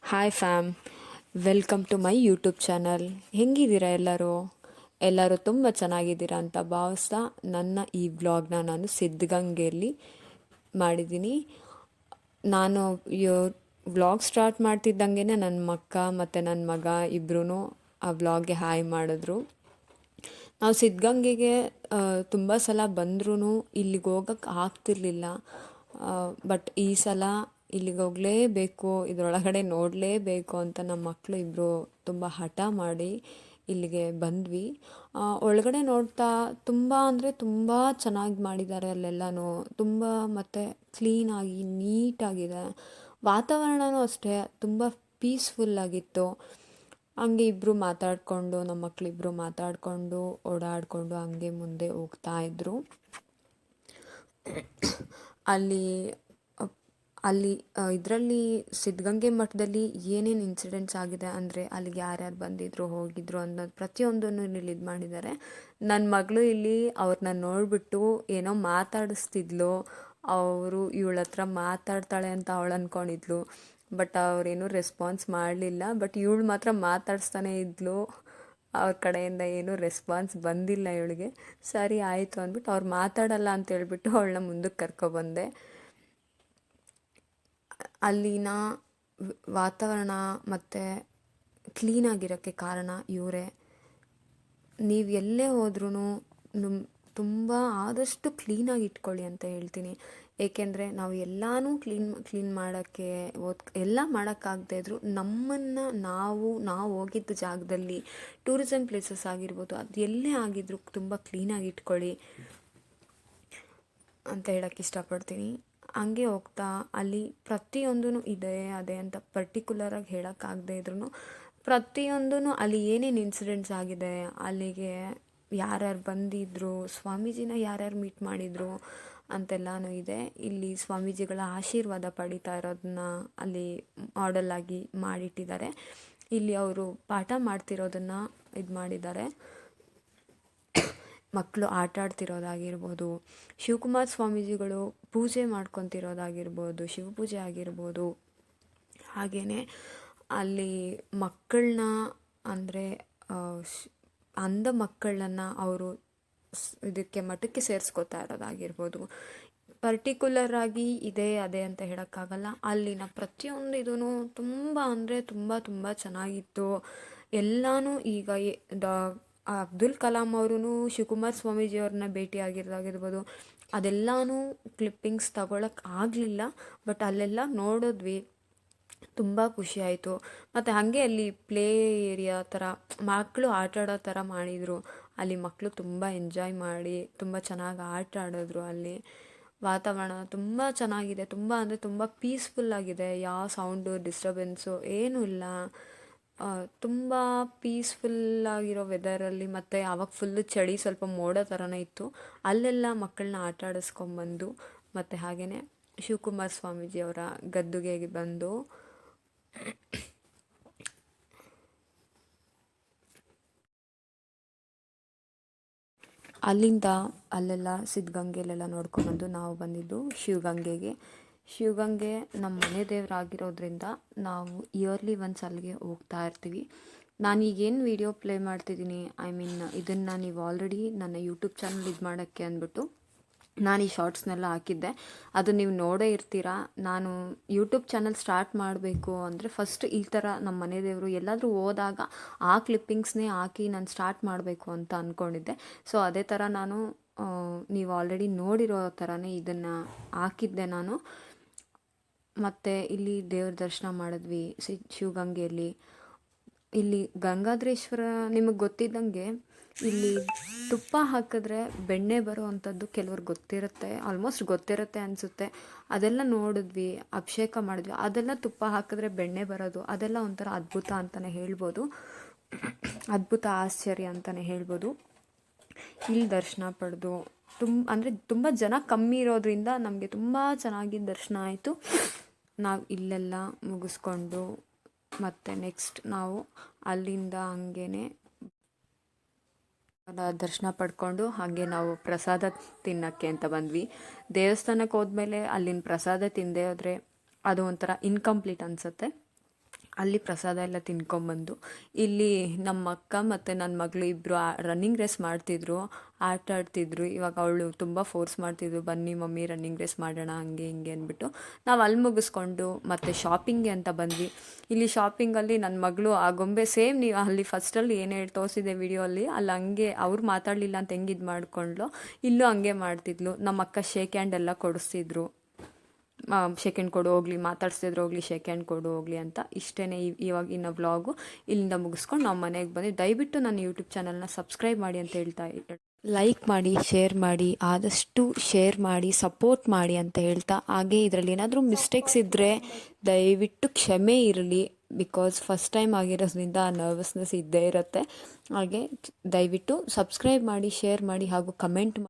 Hi fam, welcome to my YouTube channel. ಹೆಂಗಿದ್ದೀರಾ ಎಲ್ಲರೂ ತುಂಬ ಚೆನ್ನಾಗಿದ್ದೀರಾ ಅಂತ ಭಾವಿಸ್ತಾ ನನ್ನ ಈ ವ್ಲಾಗ್ನ ನಾನು ಸಿದ್ಧಗಂಗೆಯಲ್ಲಿ ಮಾಡಿದ್ದೀನಿ. ನಾನು ವ್ಲಾಗ್ ಸ್ಟಾರ್ಟ್ ಮಾಡ್ತಿದ್ದಂಗೆ ನನ್ನ ಅಕ್ಕ ಮತ್ತು ನನ್ನ ಮಗ ಇಬ್ಬರೂ ಆ ವ್ಲಾಗ್ಗೆ ಹಾಯ್ ಮಾಡಿದ್ರು. ನಾವು ಸಿದ್ಧಗಂಗೆಗೆ ತುಂಬ ಸಲ ಬಂದ್ರೂ ಇಲ್ಲಿಗೆ ಹೋಗೋಕ್ಕೆ ಆಗ್ತಿರ್ಲಿಲ್ಲ. ಬಟ್ ಈ ಸಲ ಇಲ್ಲಿಗೆ ಹೋಗಲೇಬೇಕು, ಇದರೊಳಗಡೆ ನೋಡಲೇಬೇಕು ಅಂತ ನಮ್ಮ ಮಕ್ಕಳು ಇಬ್ಬರು ತುಂಬ ಹಠ ಮಾಡಿ ಇಲ್ಲಿಗೆ ಬಂದ್ವಿ. ಒಳಗಡೆ ನೋಡ್ತಾ ತುಂಬ ಅಂದರೆ ತುಂಬ ಚೆನ್ನಾಗಿ ಮಾಡಿದ್ದಾರೆ. ಅಲ್ಲೆಲ್ಲನೂ ತುಂಬ ಮತ್ತು ಕ್ಲೀನಾಗಿ ನೀಟಾಗಿದೆ. ವಾತಾವರಣವೂ ಅಷ್ಟೇ ತುಂಬ ಪೀಸ್ಫುಲ್ಲಾಗಿತ್ತು. ಹಂಗೆ ಇಬ್ಬರು ಮಾತಾಡಿಕೊಂಡು ನಮ್ಮ ಮಕ್ಕಳಿಬ್ಬರು ಮಾತಾಡಿಕೊಂಡು ಓಡಾಡಿಕೊಂಡು ಹಂಗೆ ಮುಂದೆ ಹೋಗ್ತಾಯಿದ್ರು. ಅಲ್ಲಿ ಅಲ್ಲಿ ಇದರಲ್ಲಿ ಸಿದ್ಧಗಂಗೆ ಮಠದಲ್ಲಿ ಏನೇನು ಇನ್ಸಿಡೆಂಟ್ಸ್ ಆಗಿದೆ ಅಂದರೆ ಅಲ್ಲಿಗೆ ಯಾರ್ಯಾರು ಬಂದಿದ್ರು ಹೋಗಿದ್ರು ಅನ್ನೋದು ಪ್ರತಿಯೊಂದನ್ನು ಇಲ್ಲಿ ಇದು ಮಾಡಿದ್ದಾರೆ. ನನ್ನ ಮಗಳು ಇಲ್ಲಿ ಅವ್ರನ್ನ ನೋಡಿಬಿಟ್ಟು ಏನೋ ಮಾತಾಡಿಸ್ತಿದ್ಲು. ಅವರು ಇವಳ ಹತ್ರ ಮಾತಾಡ್ತಾಳೆ ಅಂತ ಅವಳು ಅಂದ್ಕೊಂಡಿದ್ಲು. ಬಟ್ ಅವ್ರೇನೂ ರೆಸ್ಪಾನ್ಸ್ ಮಾಡಲಿಲ್ಲ. ಬಟ್ ಇವಳು ಮಾತ್ರ ಮಾತಾಡಿಸ್ತಾನೆ ಇದ್ಲು. ಅವ್ರ ಕಡೆಯಿಂದ ಏನೂ ರೆಸ್ಪಾನ್ಸ್ ಬಂದಿಲ್ಲ ಇವಳಿಗೆ. ಸರಿ ಆಯಿತು ಅಂದ್ಬಿಟ್ಟು ಅವ್ರು ಮಾತಾಡಲ್ಲ ಅಂತ ಹೇಳ್ಬಿಟ್ಟು ಅವಳನ್ನ ಮುಂದಕ್ಕೆ ಕರ್ಕೊಬಂದೆ. ಅಲ್ಲಿನ ವಾತಾವರಣ ಮತ್ತು ಕ್ಲೀನಾಗಿರೋಕ್ಕೆ ಕಾರಣ ಇವರೇ. ನೀವು ಎಲ್ಲೇ ಹೋದ್ರೂ ತುಂಬ ಆದಷ್ಟು ಕ್ಲೀನಾಗಿ ಇಟ್ಕೊಳ್ಳಿ ಅಂತ ಹೇಳ್ತೀನಿ. ಏಕೆಂದರೆ ನಾವು ಎಲ್ಲನೂ ಕ್ಲೀನ್ ಮಾಡೋಕ್ಕೆ ಎಲ್ಲ ಮಾಡೋಕ್ಕಾಗದೇ ಇದ್ದರೂ ನಮ್ಮನ್ನು ನಾವು ಹೋಗಿದ್ದ ಜಾಗದಲ್ಲಿ ಟೂರಿಸಮ್ ಪ್ಲೇಸಸ್ ಆಗಿರ್ಬೋದು, ಅದು ಎಲ್ಲೇ ಆಗಿದ್ರೂ ತುಂಬ ಕ್ಲೀನಾಗಿ ಇಟ್ಕೊಳ್ಳಿ ಅಂತ ಹೇಳೋಕ್ಕೆ ಇಷ್ಟಪಡ್ತೀನಿ. ಹಂಗೆ ಹೋಗ್ತಾ ಅಲ್ಲಿ ಪ್ರತಿಯೊಂದೂ ಇದೆ ಅದೇ ಅಂತ ಪರ್ಟಿಕ್ಯುಲರಾಗಿ ಹೇಳೋಕ್ಕಾಗದೇ ಇದ್ರೂ ಪ್ರತಿಯೊಂದೂ ಅಲ್ಲಿ ಏನೇನು ಇನ್ಸಿಡೆಂಟ್ಸ್ ಆಗಿದೆ, ಅಲ್ಲಿಗೆ ಯಾರ್ಯಾರು ಬಂದಿದ್ದರು, ಸ್ವಾಮೀಜಿನ ಯಾರ್ಯಾರು ಮೀಟ್ ಮಾಡಿದರು ಅಂತೆಲ್ಲನೂ ಇದೆ. ಇಲ್ಲಿ ಸ್ವಾಮೀಜಿಗಳ ಆಶೀರ್ವಾದ ಪಡಿತಾ ಇರೋದನ್ನ ಅಲ್ಲಿ ಮಾಡೆಲ್ಲಾಗಿ ಮಾಡಿಟ್ಟಿದ್ದಾರೆ. ಇಲ್ಲಿ ಅವರು ಪಾಠ ಮಾಡ್ತಿರೋದನ್ನು ಇದು ಮಾಡಿದ್ದಾರೆ. ಮಕ್ಕಳು ಆಟ ಆಡ್ತಿರೋದಾಗಿರ್ಬೋದು, ಶಿವಕುಮಾರ ಸ್ವಾಮೀಜಿಗಳು ಪೂಜೆ ಮಾಡ್ಕೊತಿರೋದಾಗಿರ್ಬೋದು, ಶಿವಪೂಜೆ ಆಗಿರ್ಬೋದು. ಹಾಗೆಯೇ ಅಲ್ಲಿ ಮಕ್ಕಳನ್ನ ಅಂದರೆ ಅಂಧ ಮಕ್ಕಳನ್ನು ಅವರು ಇದಕ್ಕೆ ಮಠಕ್ಕೆ ಸೇರಿಸ್ಕೋತಾ ಇರೋದಾಗಿರ್ಬೋದು. ಪರ್ಟಿಕ್ಯುಲರಾಗಿ ಇದೆ ಅದೇ ಅಂತ ಹೇಳೋಕ್ಕಾಗಲ್ಲ. ಅಲ್ಲಿನ ಪ್ರತಿಯೊಂದು ಇದೂ ತುಂಬ ಅಂದರೆ ತುಂಬ ತುಂಬ ಚೆನ್ನಾಗಿತ್ತು. ಎಲ್ಲನೂ ಈಗ ಅಬ್ದುಲ್ ಕಲಾಂ ಅವರು ಶಿವಕುಮಾರ ಸ್ವಾಮೀಜಿಯವ್ರನ್ನ ಭೇಟಿಯಾಗಿರೋದಾಗಿರ್ಬೋದು, ಅದೆಲ್ಲನೂ ಕ್ಲಿಪ್ಪಿಂಗ್ಸ್ ತಗೊಳಕ್ಕೆ ಆಗಲಿಲ್ಲ. ಬಟ್ ಅಲ್ಲೆಲ್ಲ ನೋಡಿದ್ವಿ, ತುಂಬ ಖುಷಿಯಾಯಿತು. ಮತ್ತು ಹಾಗೆ ಅಲ್ಲಿ ಪ್ಲೇ ಏರಿಯಾ ಥರ ಮಕ್ಕಳು ಆಟ ಆಡೋ ಥರ ಮಾಡಿದರು. ಅಲ್ಲಿ ಮಕ್ಕಳು ತುಂಬ ಎಂಜಾಯ್ ಮಾಡಿ ತುಂಬ ಚೆನ್ನಾಗಿ ಆಟ ಆಡಿದ್ರು. ಅಲ್ಲಿ ವಾತಾವರಣ ತುಂಬ ಚೆನ್ನಾಗಿದೆ. ತುಂಬ ಅಂದರೆ ತುಂಬ ಪೀಸ್ಫುಲ್ಲಾಗಿದೆ. ಯಾವ ಸೌಂಡು ಡಿಸ್ಟರ್ಬೆನ್ಸು ಏನೂ ಇಲ್ಲ. ತುಂಬ ಪೀಸ್ಫುಲ್ಲಾಗಿರೋ ವೆದರಲ್ಲಿ. ಮತ್ತು ಆವಾಗ ಫುಲ್ಲು ಚಳಿ, ಸ್ವಲ್ಪ ಮೋಡ ಥರನೇ ಇತ್ತು. ಅಲ್ಲೆಲ್ಲ ಮಕ್ಕಳನ್ನ ಆಟ ಆಡಿಸ್ಕೊಂಬಂದು ಮತ್ತು ಹಾಗೆಯೇ ಶಿವಕುಮಾರ ಸ್ವಾಮೀಜಿಯವರ ಗದ್ದುಗೆಗೆ ಬಂದು ಅಲ್ಲಿಂದ ಅಲ್ಲೆಲ್ಲ ಸಿದ್ಧಗಂಗೆಲೆಲ್ಲ ನೋಡ್ಕೊಂಬಂದು ನಾವು ಬಂದಿದ್ದು ಶಿವಗಂಗೆ ನಮ್ಮ ಮನೆ ದೇವರಾಗಿರೋದ್ರಿಂದ ನಾವು ಇಯರ್ಲಿ ಒನ್ಸ್ ಅಲ್ಲಿಗೆ ಹೋಗ್ತಾ ಇರ್ತೀವಿ. ನಾನೀಗೇನು ವಿಡಿಯೋ ಪ್ಲೇ ಮಾಡ್ತಿದ್ದೀನಿ, ಇದನ್ನು ನೀವು ಆಲ್ರೆಡಿ ನನ್ನ ಯೂಟ್ಯೂಬ್ ಚಾನಲ್ ಇದು ಮಾಡೋಕ್ಕೆ ಅಂದ್ಬಿಟ್ಟು ನಾನು ಈ ಶಾರ್ಟ್ಸ್ನೆಲ್ಲ ಹಾಕಿದ್ದೆ. ಅದು ನೀವು ನೋಡೇ ಇರ್ತೀರಾ. ನಾನು ಯೂಟ್ಯೂಬ್ ಚಾನಲ್ ಸ್ಟಾರ್ಟ್ ಮಾಡಬೇಕು ಅಂದರೆ ಫಸ್ಟ್ ಈ ಥರ ನಮ್ಮ ಮನೆ ದೇವರು ಎಲ್ಲಾದರೂ ಹೋದಾಗ ಆ ಕ್ಲಿಪ್ಪಿಂಗ್ಸ್ನೇ ಹಾಕಿ ನಾನು ಸ್ಟಾರ್ಟ್ ಮಾಡಬೇಕು ಅಂತ ಅಂದ್ಕೊಂಡಿದ್ದೆ. ಸೊ ಅದೇ ಥರ ನಾನು ನೀವು ಆಲ್ರೆಡಿ ನೋಡಿರೋ ಥರನೇ ಇದನ್ನು ಹಾಕಿದ್ದೆ ನಾನು. ಮತ್ತು ಇಲ್ಲಿ ದೇವ್ರ ದರ್ಶನ ಮಾಡಿದ್ವಿ ಶಿವಗಂಗೆಯಲ್ಲಿ. ಇಲ್ಲಿ ಗಂಗಾಧರೇಶ್ವರ ನಿಮಗೆ ಗೊತ್ತಿದ್ದಂಗೆ ಇಲ್ಲಿ ತುಪ್ಪ ಹಾಕಿದ್ರೆ ಬೆಣ್ಣೆ ಬರೋ ಅಂಥದ್ದು ಕೆಲವ್ರಿಗೆ ಗೊತ್ತಿರುತ್ತೆ, ಆಲ್ಮೋಸ್ಟ್ ಗೊತ್ತಿರುತ್ತೆ ಅನಿಸುತ್ತೆ. ಅದೆಲ್ಲ ನೋಡಿದ್ವಿ, ಅಭಿಷೇಕ ಮಾಡಿದ್ವಿ. ಅದೆಲ್ಲ ತುಪ್ಪ ಹಾಕಿದ್ರೆ ಬೆಣ್ಣೆ ಬರೋದು, ಅದೆಲ್ಲ ಒಂಥರ ಅದ್ಭುತ ಅಂತಲೇ ಹೇಳ್ಬೋದು. ಅದ್ಭುತ ಆಶ್ಚರ್ಯ ಅಂತಲೇ ಹೇಳ್ಬೋದು. ಇಲ್ಲಿ ದರ್ಶನ ಪಡೆದು ತುಂಬ ಜನ ಕಮ್ಮಿ ಇರೋದ್ರಿಂದ ನಮಗೆ ತುಂಬ ಚೆನ್ನಾಗಿ ದರ್ಶನ ಆಯಿತು. ನಾವು ಇಲ್ಲೆಲ್ಲ ಮುಗಿಸ್ಕೊಂಡು ಮತ್ತು ನೆಕ್ಸ್ಟ್ ನಾವು ಅಲ್ಲಿಂದ ಹಂಗೇ ದರ್ಶನ ಪಡ್ಕೊಂಡು ಹಾಗೆ ನಾವು ಪ್ರಸಾದ ತಿನ್ನೋಕ್ಕೆ ಅಂತ ಬಂದ್ವಿ. ದೇವಸ್ಥಾನಕ್ಕೆ ಹೋದ್ಮೇಲೆ ಅಲ್ಲಿನ ಪ್ರಸಾದ ತಿಂದೇ ಹೋದರೆ ಅದು ಒಂಥರ ಇನ್ಕಂಪ್ಲೀಟ್ ಅನಿಸುತ್ತೆ. ಅಲ್ಲಿ ಪ್ರಸಾದ ಎಲ್ಲ ತಿನ್ಕೊಂಬಂದು ಇಲ್ಲಿ ನಮ್ಮ ಅಕ್ಕ ಮತ್ತು ನನ್ನ ಮಗಳು ಇಬ್ಬರು ರನ್ನಿಂಗ್ ರೇಸ್ ಮಾಡ್ತಿದ್ರು, ಆಟ ಆಡ್ತಿದ್ರು. ಇವಾಗ ಅವಳು ತುಂಬ ಫೋರ್ಸ್ ಮಾಡ್ತಿದ್ರು, ಬನ್ನಿ ಮಮ್ಮಿ ರನ್ನಿಂಗ್ ರೇಸ್ ಮಾಡೋಣ ಹಂಗೆ ಹಿಂಗೆ ಅಂದ್ಬಿಟ್ಟು. ನಾವು ಅಲ್ಲಿ ಮುಗಿಸ್ಕೊಂಡು ಮತ್ತು ಶಾಪಿಂಗ್ಗೆ ಅಂತ ಬಂದ್ವಿ. ಇಲ್ಲಿ ಶಾಪಿಂಗಲ್ಲಿ ನನ್ನ ಮಗಳು ಆ ಗೊಂಬೆ ಸೇಮ್ ನೀವು ಅಲ್ಲಿ ಫಸ್ಟಲ್ಲಿ ಏನು ಹೇಳಿ ತೋರಿಸಿದೆ ವಿಡಿಯೋಲ್ಲಿ, ಅಲ್ಲಿ ಹಂಗೆ ಅವ್ರು ಮಾತಾಡಲಿಲ್ಲ ಅಂತ ಹೆಂಗೆ ಇದು ಮಾಡ್ಕೊಂಡ್ಲು, ಇಲ್ಲೂ ಹಂಗೆ ಮಾಡ್ತಿದ್ಲು. ನಮ್ಮ ಅಕ್ಕ ಶೇಕ್ ಹ್ಯಾಂಡ್ ಎಲ್ಲ ಕೊಡಿಸ್ತಿದ್ರು, ಶೇಕ್ ಹ್ಯಾಂಡ್ ಕೊಡು ಹೋಗ್ಲಿ, ಮಾತಾಡ್ಸ್ತಿದ್ರು ಹೋಗ್ಲಿ, ಶೇಕ್ ಹ್ಯಾಂಡ್ ಕೊಡು ಹೋಗ್ಲಿ ಅಂತ. ಇಷ್ಟೇ ಇವಾಗಿನ ವ್ಲಾಗು ಇಲ್ಲಿಂದ ಮುಗಿಸ್ಕೊಂಡು ನಾವು ಮನೆಗೆ ಬಂದು. ದಯವಿಟ್ಟು ನನ್ನ ಯೂಟ್ಯೂಬ್ ಚಾನಲ್ನ ಸಬ್ಸ್ಕ್ರೈಬ್ ಮಾಡಿ ಅಂತ ಹೇಳ್ತಾ, ಲೈಕ್ ಮಾಡಿ, ಶೇರ್ ಮಾಡಿ, ಆದಷ್ಟು ಶೇರ್ ಮಾಡಿ, ಸಪೋರ್ಟ್ ಮಾಡಿ ಅಂತ ಹೇಳ್ತಾ, ಹಾಗೆ ಇದರಲ್ಲಿ ಏನಾದರೂ ಮಿಸ್ಟೇಕ್ಸ್ ಇದ್ದರೆ ದಯವಿಟ್ಟು ಕ್ಷಮೆ ಇರಲಿ. ಬಿಕಾಸ್ ಫಸ್ಟ್ ಟೈಮ್ ಆಗಿರೋದ್ರಿಂದ ನರ್ವಸ್ನೆಸ್ ಇದ್ದೇ ಇರುತ್ತೆ. ಹಾಗೆ ದಯವಿಟ್ಟು ಸಬ್ಸ್ಕ್ರೈಬ್ ಮಾಡಿ, ಶೇರ್ ಮಾಡಿ ಹಾಗೂ ಕಮೆಂಟ್ ಮಾಡಿ.